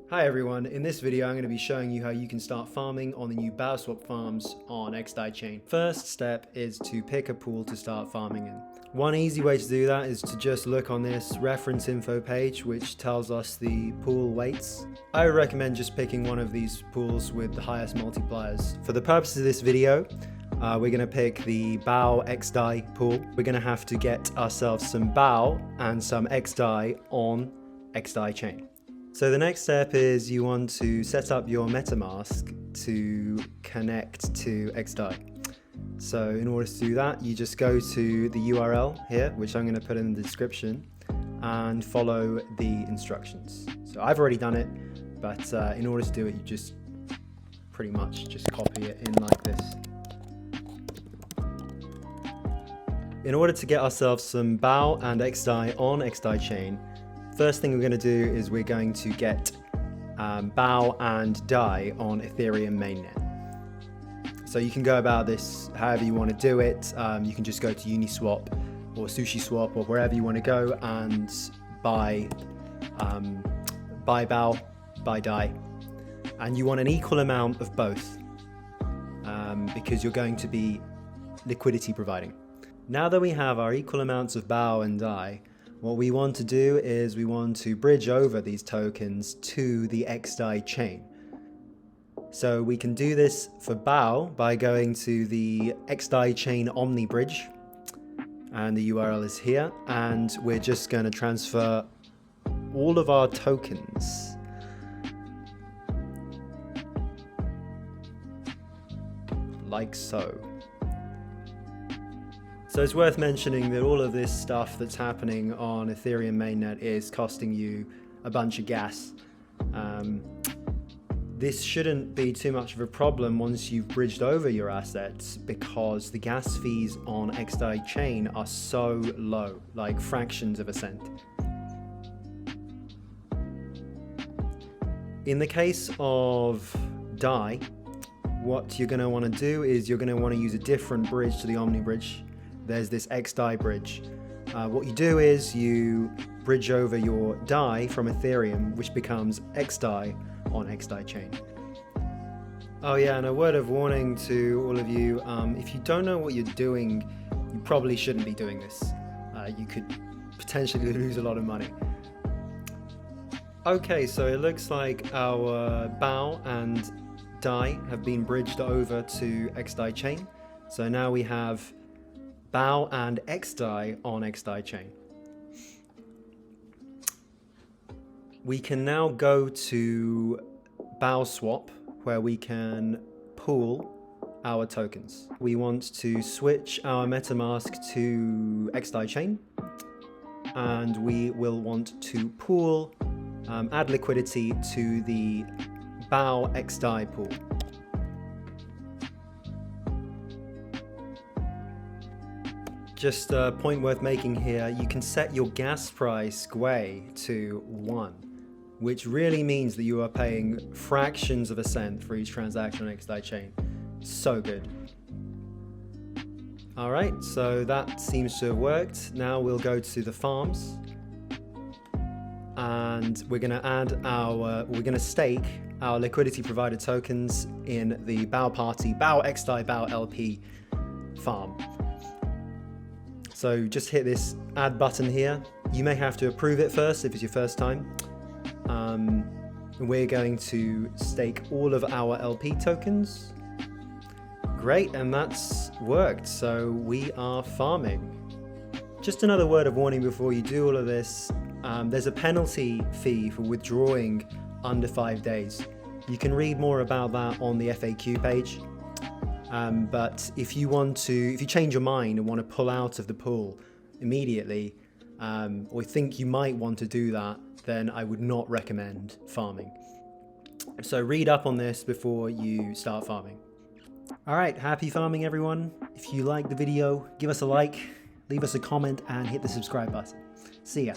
Hi everyone, in this video I'm going to be showing you how you can start farming on the new Baoswap farms on xDai chain. First step is to pick a pool to start farming in. One easy way to do that is to just look on this reference info page which tells us the pool weights. I would recommend just picking one of these pools with the highest multipliers. For the purpose of this video, we're going to pick the Bao xDai pool. We're going to have to get ourselves some Bao and some xDai on xDai chain. So the next step is you want to set up your MetaMask to connect to xDai. So in order to do that, you just go to the URL here, which I'm going to put in the description, and follow the instructions. So I've already done it, but in order to do it, you just pretty much just copy it in like this. In order to get ourselves some Bao and xDai on xDai chain, first thing we're going to do is we're going to get Bao and Dai on Ethereum mainnet. So you can go about this however you want to do it. You can just go to Uniswap or SushiSwap or wherever you want to go and buy Bao, buy Dai. And you want an equal amount of both because you're going to be liquidity providing. Now that we have our equal amounts of Bao and Dai, what we want to do is we want to bridge over these tokens to the xDai chain. So we can do this for Bao by going to the xDai chain Omni bridge, and the URL is here, and we're just going to transfer all of our tokens like so. So it's worth mentioning that all of this stuff that's happening on Ethereum mainnet is costing you a bunch of gas. This shouldn't be too much of a problem once you've bridged over your assets, because the gas fees on xDai chain are so low, like fractions of a cent. In the case of Dai, what you're going to want to do is you're going to want to use a different bridge to the Omni bridge. There's this xDai bridge. What you do is you bridge over your Dai from Ethereum, which becomes xDai on xDai chain. Oh yeah, and a word of warning to all of you, if you don't know what you're doing, you probably shouldn't be doing this. You could potentially lose a lot of money. Okay, so it looks like our Bao and Dai have been bridged over to xDai chain. So now we have Bao and xDai on xDai chain. We can now go to Baoswap, where we can pool our tokens. We want to switch our MetaMask to xDai chain, and we will want to pool, add liquidity to the Bao xDai pool. Just a point worth making here, you can set your gas price GWEI to 1, which really means that you are paying fractions of a cent for each transaction on xDai chain. So good. Alright, so that seems to have worked. Now we'll go to the farms, and we're going to stake our liquidity provided tokens in the Bao Party, Bao xDai, Bao LP farm. So just hit this add button here. You may have to approve it first if it's your first time. We're going to stake all of our LP tokens. Great, and that's worked. So we are farming. Just another word of warning before you do all of this. There's a penalty fee for withdrawing under 5 days. You can read more about that on the FAQ page. But if you change your mind and want to pull out of the pool immediately, or think you might want to do that, then I would not recommend farming. So read up on this before you start farming. Alright, happy farming everyone. If you liked the video, give us a like, leave us a comment, and hit the subscribe button. See ya.